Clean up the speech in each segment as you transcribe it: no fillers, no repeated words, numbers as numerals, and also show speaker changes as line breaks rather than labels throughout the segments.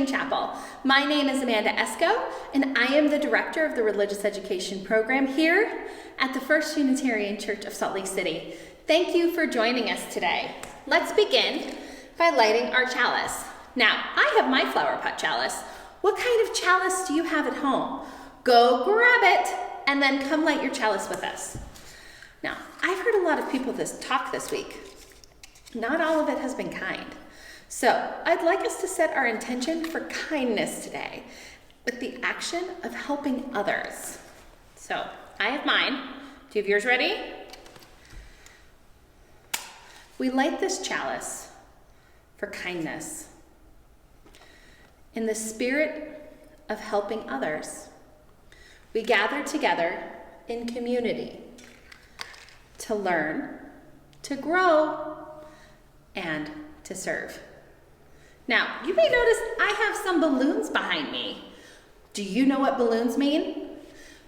Reimagining Chapel. My name is Amanda Esco, and I am the director of the Religious Education Program here at the First Unitarian Church of Salt Lake City. Thank you for joining us today. Let's begin by lighting our chalice. Now, I have my flower pot chalice. What kind of chalice do you have at home? Go grab it, and then come light your chalice with us. Now, I've heard a lot of people talk this week. Not all of it has been kind. So, I'd like us to set our intention for kindness today with the action of helping others. So, I have mine. Do you have yours ready? We light this chalice for kindness. In the spirit of helping others, we gather together in community to learn, to grow, and to serve. Now, you may notice I have some balloons behind me. Do you know what balloons mean?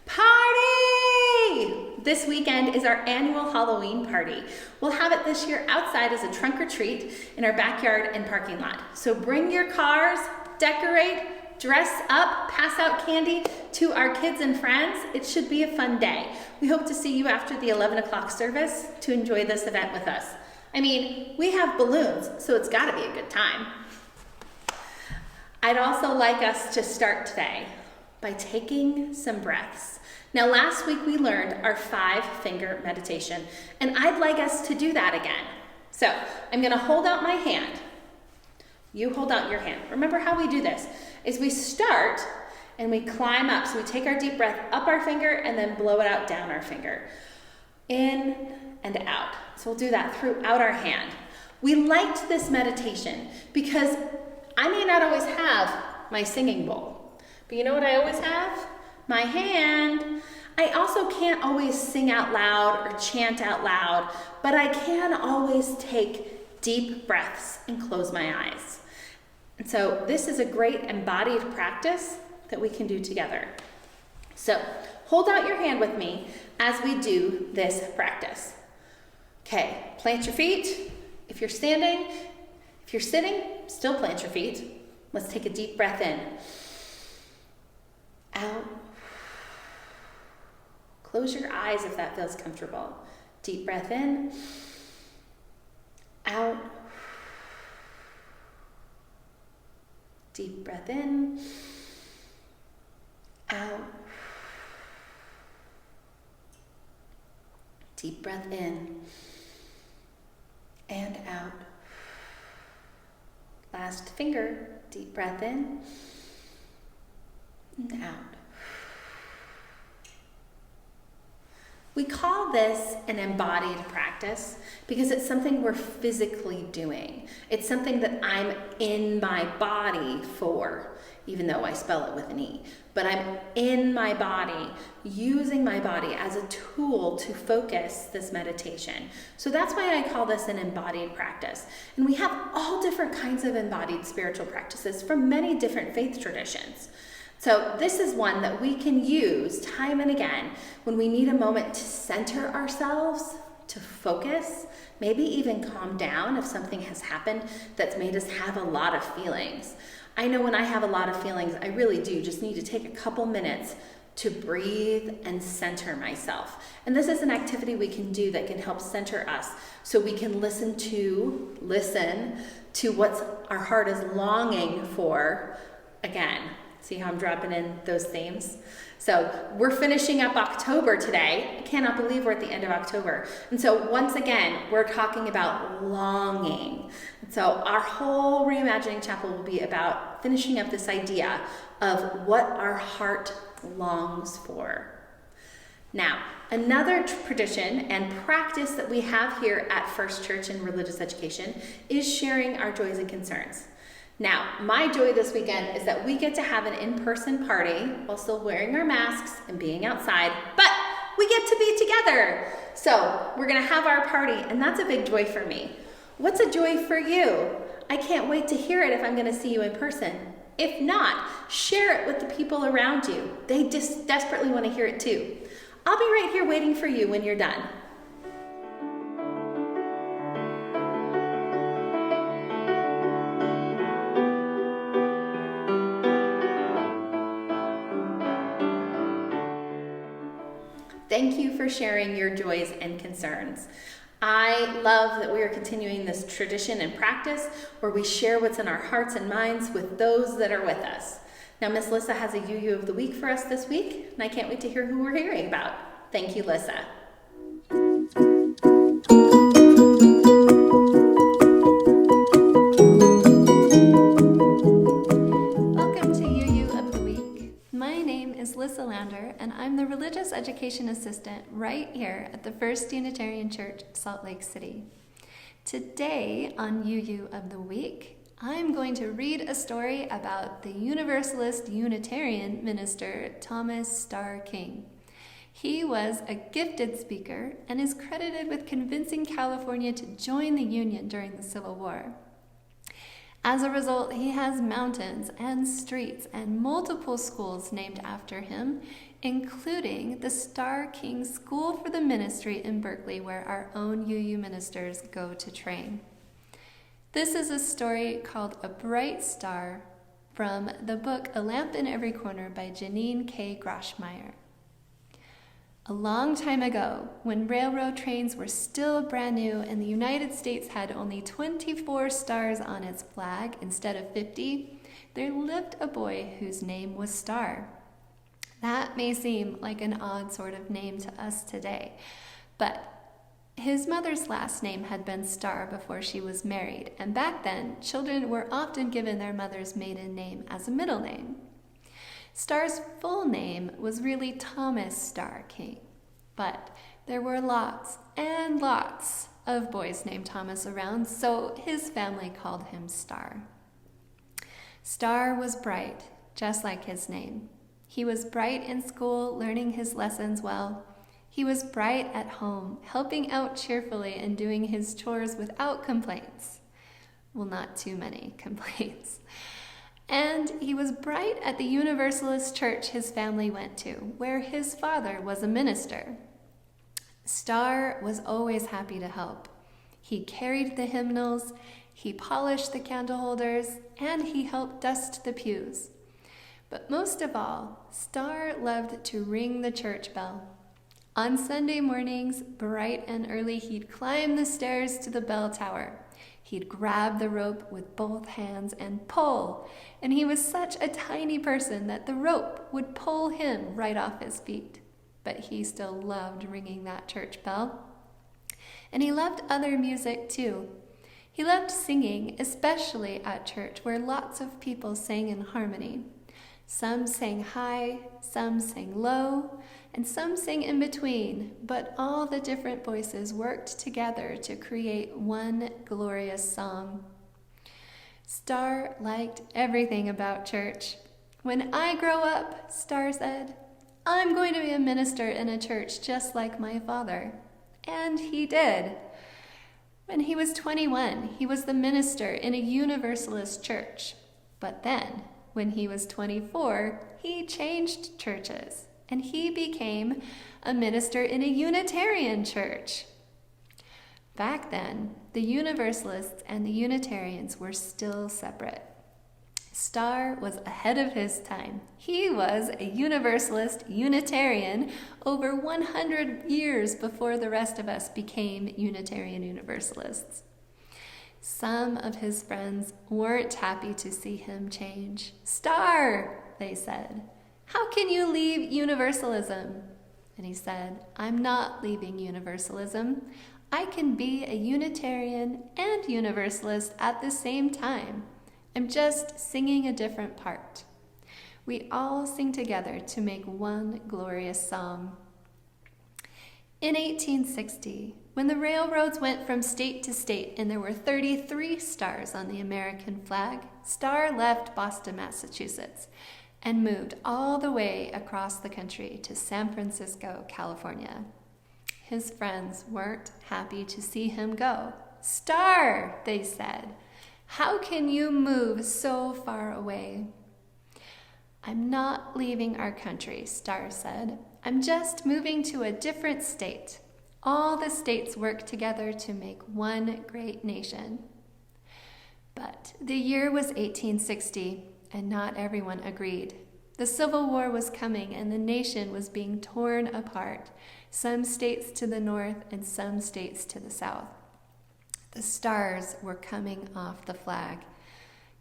Party! This weekend is our annual Halloween party. We'll have it this year outside as a trunk or treat in our backyard and parking lot. So bring your cars, decorate, dress up, pass out candy to our kids and friends. It should be a fun day. We hope to see you after the 11 o'clock service to enjoy this event with us. I mean, we have balloons, so it's gotta be a good time. I'd also like us to start today by taking some breaths. Now, last week we learned our 5-finger meditation, and I'd like us to do that again. So, I'm gonna hold out my hand. You hold out your hand. Remember how we do this is we start and we climb up. So we take our deep breath up our finger and then blow it out down our finger. In and out. So we'll do that throughout our hand. We liked this meditation because I may not always have my singing bowl, but you know what I always have? My hand. I also can't always sing out loud or chant out loud, but I can always take deep breaths and close my eyes. And so this is a great embodied practice that we can do together. So hold out your hand with me as we do this practice. Okay, plant your feet. If you're standing, if you're sitting, still plant your feet. Let's take a deep breath in. Out. Close your eyes if that feels comfortable. Deep breath in. Out. Deep breath in. Out. Deep breath in and out. Last finger, deep breath in and out. We call this an embodied practice because it's something we're physically doing. It's something that I'm in my body for, even though I spell it with an E. But I'm in my body, using my body as a tool to focus this meditation. So that's why I call this an embodied practice. And we have all different kinds of embodied spiritual practices from many different faith traditions. So this is one that we can use time and again when we need a moment to center ourselves, to focus, maybe even calm down if something has happened that's made us have a lot of feelings. I know when I have a lot of feelings, I really do just need to take a couple minutes to breathe and center myself. And this is an activity we can do that can help center us so we can listen to what our heart is longing for again. See how I'm dropping in those themes? So we're finishing up October today. I cannot believe we're at the end of October. And so once again, we're talking about longing. And so our whole Reimagining Chapel will be about finishing up this idea of what our heart longs for. Now, another tradition and practice that we have here at First Church in Religious Education is sharing our joys and concerns. Now, my joy this weekend is that we get to have an in-person party while still wearing our masks and being outside, but we get to be together. So we're gonna have our party, and that's a big joy for me. What's a joy for you? I can't wait to hear it if I'm gonna see you in person. If not, share it with the people around you. They just desperately wanna hear it too. I'll be right here waiting for you when you're done. Thank you for sharing your joys and concerns. I love that we are continuing this tradition and practice where we share what's in our hearts and minds with those that are with us. Now, Miss Lissa has a UU of the Week for us this week, and I can't wait to hear who we're hearing about. Thank you, Lissa.
Lissa Lander, and I'm the Religious Education Assistant right here at the First Unitarian Church, Salt Lake City. Today on UU of the Week, I'm going to read a story about the Universalist Unitarian minister Thomas Starr King. He was a gifted speaker and is credited with convincing California to join the Union during the Civil War. As a result, he has mountains and streets and multiple schools named after him, including the Starr King School for the Ministry in Berkeley, where our own UU ministers go to train. This is a story called A Bright Star from the book A Lamp in Every Corner by Janine K Grashmeyer. A long time ago, when railroad trains were still brand new and the United States had only 24 stars on its flag instead of 50, there lived a boy whose name was Starr. That may seem like an odd sort of name to us today, but his mother's last name had been Starr before she was married, and back then, children were often given their mother's maiden name as a middle name. Starr's full name was really Thomas Starr King, but there were lots and lots of boys named Thomas around, so his family called him Starr. Starr was bright, just like his name. He was bright in school, learning his lessons well. He was bright at home, helping out cheerfully and doing his chores without complaints. Well, not too many complaints. And he was bright at the Universalist church his family went to, where his father was a minister. Starr was always happy to help. He carried the hymnals, he polished the candle holders, and he helped dust the pews. But most of all, Starr loved to ring the church bell. On Sunday mornings, bright and early, he'd climb the stairs to the bell tower. He'd grab the rope with both hands and pull, and he was such a tiny person that the rope would pull him right off his feet. But he still loved ringing that church bell. And he loved other music too. He loved singing, especially at church, where lots of people sang in harmony. Some sang high, some sang low, and some sang in between, but all the different voices worked together to create one glorious song. Starr liked everything about church. When I grow up, Starr said, I'm going to be a minister in a church just like my father. And he did. When he was 21, he was the minister in a Universalist church. But then, when he was 24, he changed churches, and he became a minister in a Unitarian church. Back then, the Universalists and the Unitarians were still separate. Starr was ahead of his time. He was a Universalist Unitarian over 100 years before the rest of us became Unitarian Universalists. Some of his friends weren't happy to see him change. Starr, they said, how can you leave Universalism? And he said, I'm not leaving Universalism. I can be a Unitarian and Universalist at the same time. I'm just singing a different part. We all sing together to make one glorious song. In 1860, when the railroads went from state to state and there were 33 stars on the American flag, Starr left Boston, Massachusetts, and moved all the way across the country to San Francisco, California. His friends weren't happy to see him go. Starr, they said, how can you move so far away? I'm not leaving our country, Starr said. I'm just moving to a different state. All the states work together to make one great nation. But the year was 1860, and not everyone agreed. The Civil War was coming, and the nation was being torn apart, some states to the north and some states to the south. The stars were coming off the flag.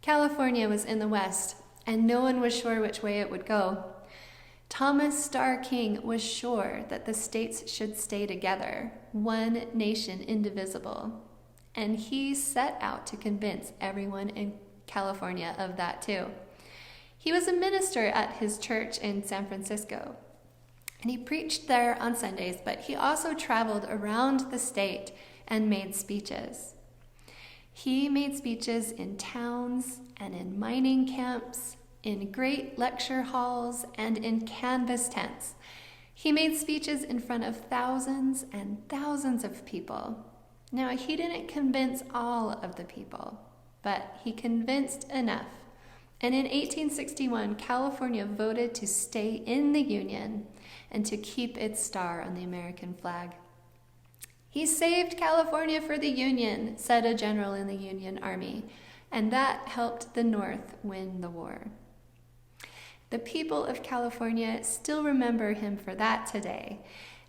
California was in the west, and no one was sure which way it would go. Thomas Starr King was sure that the states should stay together, one nation indivisible. And he set out to convince everyone in California of that too. He was a minister at his church in San Francisco, and he preached there on Sundays, but he also traveled around the state and made speeches. He made speeches in towns and in mining camps, in great lecture halls, and in canvas tents. He made speeches in front of thousands and thousands of people. Now, he didn't convince all of the people, but he convinced enough. And in 1861, California voted to stay in the Union and to keep its star on the American flag. He saved California for the Union, said a general in the Union Army, and that helped the North win the war. The people of California still remember him for that today,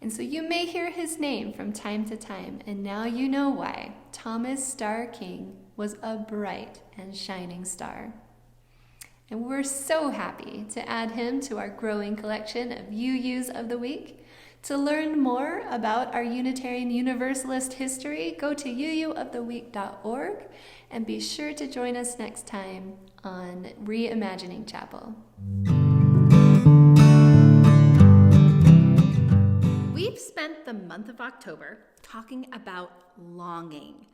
and so you may hear his name from time to time, and now you know why. Thomas Starr King was a bright and shining star. And we're so happy to add him to our growing collection of UUs of the Week. To learn more about our Unitarian Universalist history, go to uuoftheweek.org and be sure to join us next time on Reimagining Chapel.
We've spent the month of October talking about longing,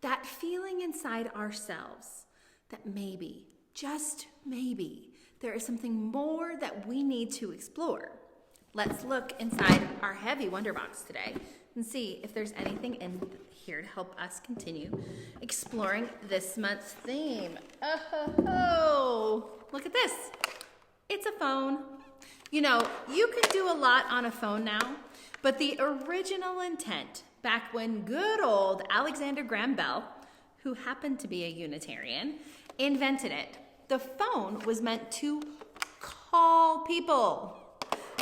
that feeling inside ourselves that maybe, just maybe, there is something more that we need to explore. Let's look inside our heavy wonder box today and see if there's anything in here to help us continue exploring this month's theme. Oh, look at this. It's a phone. You know, you can do a lot on a phone now, but the original intent, back when good old Alexander Graham Bell, who happened to be a Unitarian, invented it, the phone was meant to call people.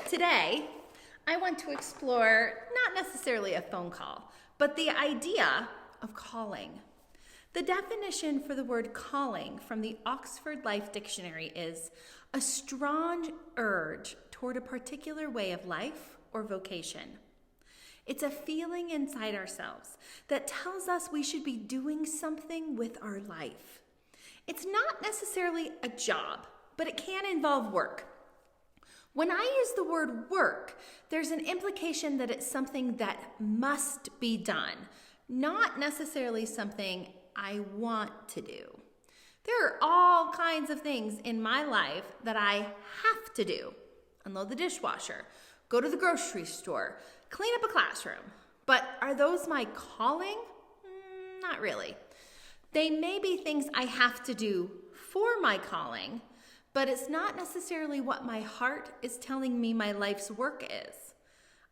Today, I want to explore not necessarily a phone call, but the idea of calling. The definition for the word calling from the Oxford Life Dictionary is a strong urge toward a particular way of life or vocation. It's a feeling inside ourselves that tells us we should be doing something with our life. It's not necessarily a job, but it can involve work. When I use the word work, there's an implication that it's something that must be done, not necessarily something I want to do. There are all kinds of things in my life that I have to do. Unload the dishwasher, go to the grocery store, clean up a classroom. But are those my calling? Not really. They may be things I have to do for my calling, but it's not necessarily what my heart is telling me my life's work is.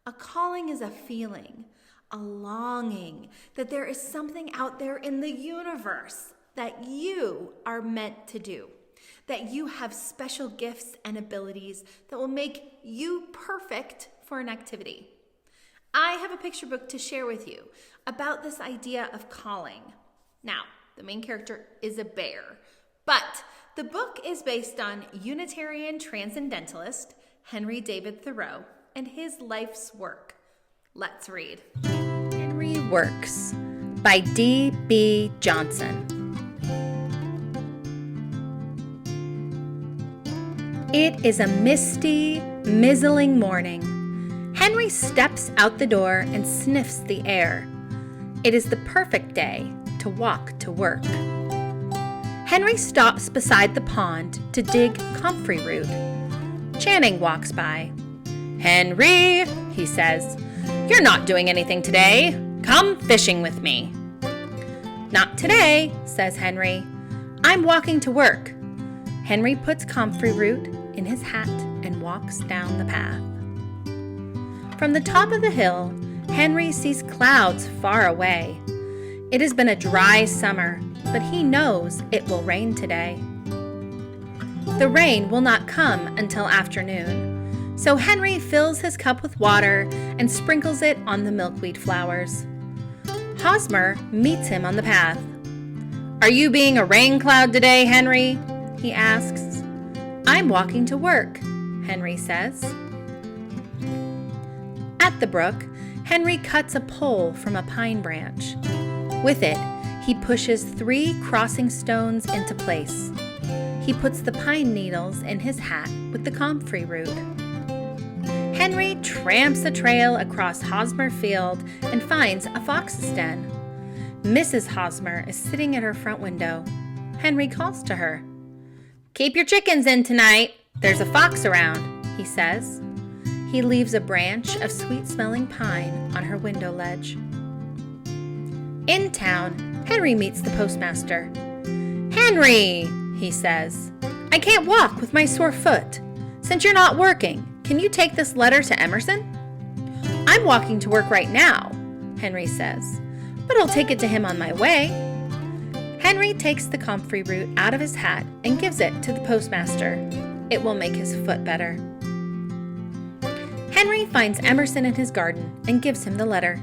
A calling is a feeling, a longing that there is something out there in the universe that you are meant to do, that you have special gifts and abilities that will make you perfect for an activity. I have a picture book to share with you about this idea of calling. Now, the main character is a bear, but the book is based on Unitarian transcendentalist Henry David Thoreau and his life's work. Let's read. Henry Works by D.B. Johnson. It is a misty, mizzling morning. Henry steps out the door and sniffs the air. It is the perfect day to walk to work. Henry stops beside the pond to dig comfrey root. Channing walks by. "Henry," he says, "you're not doing anything today. Come fishing with me." "Not today," says Henry. "I'm walking to work." Henry puts comfrey root in his hat and walks down the path. From the top of the hill, Henry sees clouds far away. It has been a dry summer, but he knows it will rain today. The rain will not come until afternoon. So Henry fills his cup with water and sprinkles it on the milkweed flowers. Hosmer meets him on the path. "Are you being a rain cloud today, Henry?" he asks. "I'm walking to work," Henry says. At the brook, Henry cuts a pole from a pine branch. With it, he pushes 3 crossing stones into place. He puts the pine needles in his hat with the comfrey root. Henry tramps a trail across Hosmer Field and finds a fox's den. Mrs. Hosmer is sitting at her front window. Henry calls to her. "Keep your chickens in tonight. There's a fox around," he says. He leaves a branch of sweet-smelling pine on her window ledge. In town, Henry meets the postmaster. "Henry," he says, "I can't walk with my sore foot. Since you're not working, can you take this letter to Emerson?" "I'm walking to work right now," Henry says, "but I'll take it to him on my way." Henry takes the comfrey root out of his hat and gives it to the postmaster. It will make his foot better. Henry finds Emerson in his garden and gives him the letter.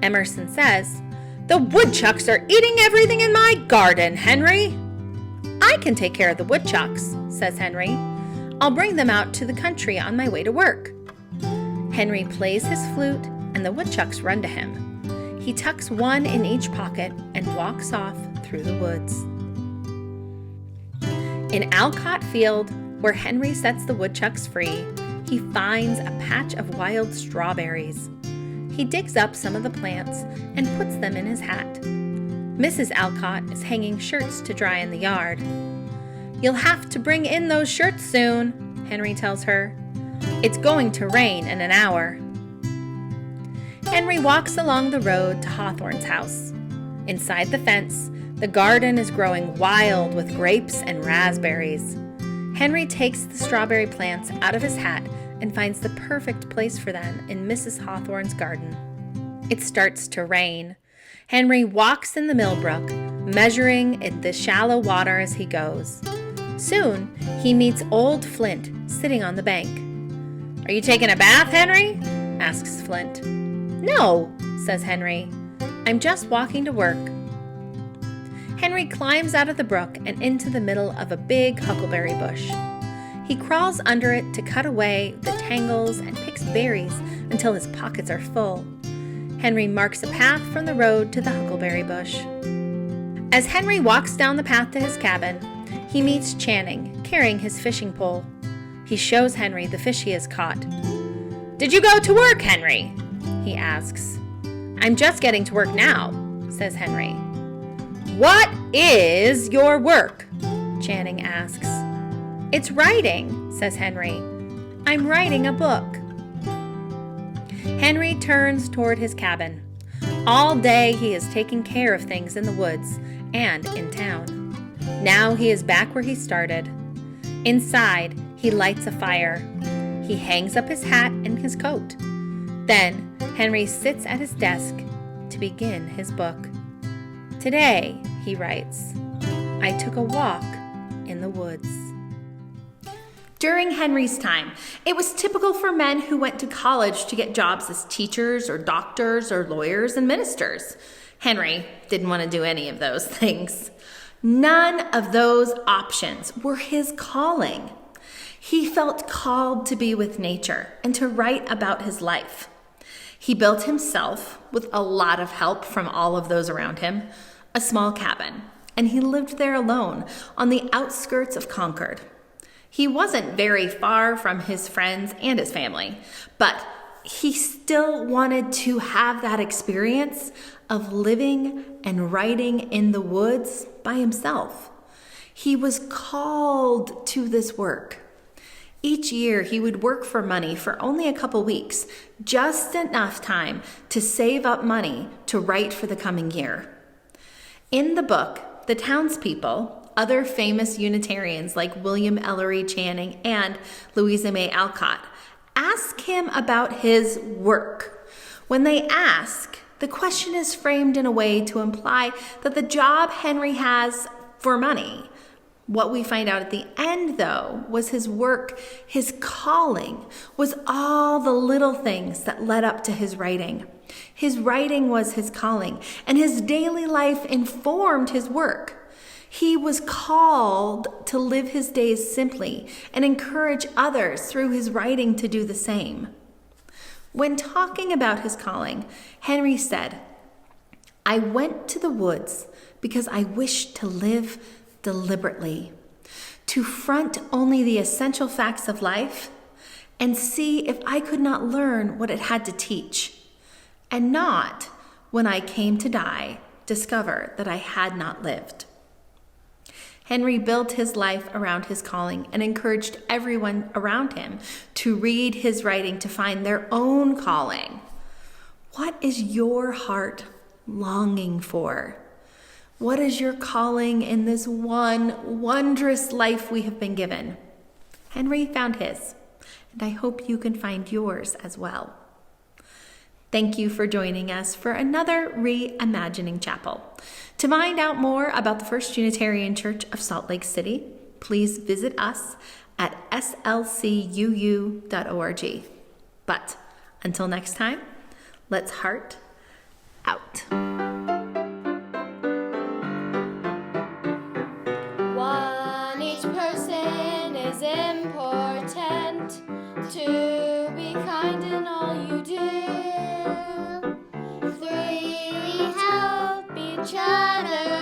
Emerson says, "The woodchucks are eating everything in my garden, Henry." "I can take care of the woodchucks," says Henry. "I'll bring them out to the country on my way to work." Henry plays his flute and the woodchucks run to him. He tucks one in each pocket and walks off through the woods. In Alcott Field, where Henry sets the woodchucks free, he finds a patch of wild strawberries. He digs up some of the plants and puts them in his hat. Mrs. Alcott is hanging shirts to dry in the yard. "You'll have to bring in those shirts soon," Henry tells her. "It's going to rain in an hour." Henry walks along the road to Hawthorne's house. Inside the fence, the garden is growing wild with grapes and raspberries. Henry takes the strawberry plants out of his hat and finds the perfect place for them in Mrs. Hawthorne's garden. It starts to rain. Henry walks in the millbrook, measuring in the shallow water as he goes. Soon, he meets old Flint sitting on the bank. "Are you taking a bath, Henry?" asks Flint. "No," says Henry. "I'm just walking to work." Henry climbs out of the brook and into the middle of a big huckleberry bush. He crawls under it to cut away the tangles and picks berries until his pockets are full. Henry marks a path from the road to the huckleberry bush. As Henry walks down the path to his cabin, he meets Channing carrying his fishing pole. He shows Henry the fish he has caught. "Did you go to work, Henry?" he asks. "I'm just getting to work now," says Henry. "What is your work?" Channing asks. "It's writing," says Henry. "I'm writing a book." Henry turns toward his cabin. All day he is taking care of things in the woods and in town. Now he is back where he started. Inside, he lights a fire. He hangs up his hat and his coat. Then Henry sits at his desk to begin his book. "Today," he writes, "I took a walk in the woods." During Henry's time, it was typical for men who went to college to get jobs as teachers or doctors or lawyers and ministers. Henry didn't want to do any of those things. None of those options were his calling. He felt called to be with nature and to write about his life. He built himself, with a lot of help from all of those around him, a small cabin, and he lived there alone on the outskirts of Concord. He wasn't very far from his friends and his family, but he still wanted to have that experience of living and writing in the woods by himself. He was called to this work. Each year, he would work for money for only a couple weeks, just enough time to save up money to write for the coming year. In the book, the townspeople, other famous Unitarians like William Ellery Channing and Louisa May Alcott, ask him about his work. When they ask, the question is framed in a way to imply that the job Henry has for money What we find out at the end, though, was his work, his calling, was all the little things that led up to his writing. His writing was his calling, and his daily life informed his work. He was called to live his days simply and encourage others through his writing to do the same. When talking about his calling, Henry said, "I went to the woods because I wished to live deliberately, to front only the essential facts of life and see if I could not learn what it had to teach, and not, when I came to die, discover that I had not lived." Henry built his life around his calling and encouraged everyone around him to read his writing to find their own calling. What is your heart longing for? What is your calling in this one wondrous life we have been given? Henry found his, and I hope you can find yours as well. Thank you for joining us for another Reimagining Chapel. To find out more about the First Unitarian Church of Salt Lake City, please visit us at slcuu.org. But until next time, let's heart out.
Each person is important. To be kind in all you do. 3, help each other.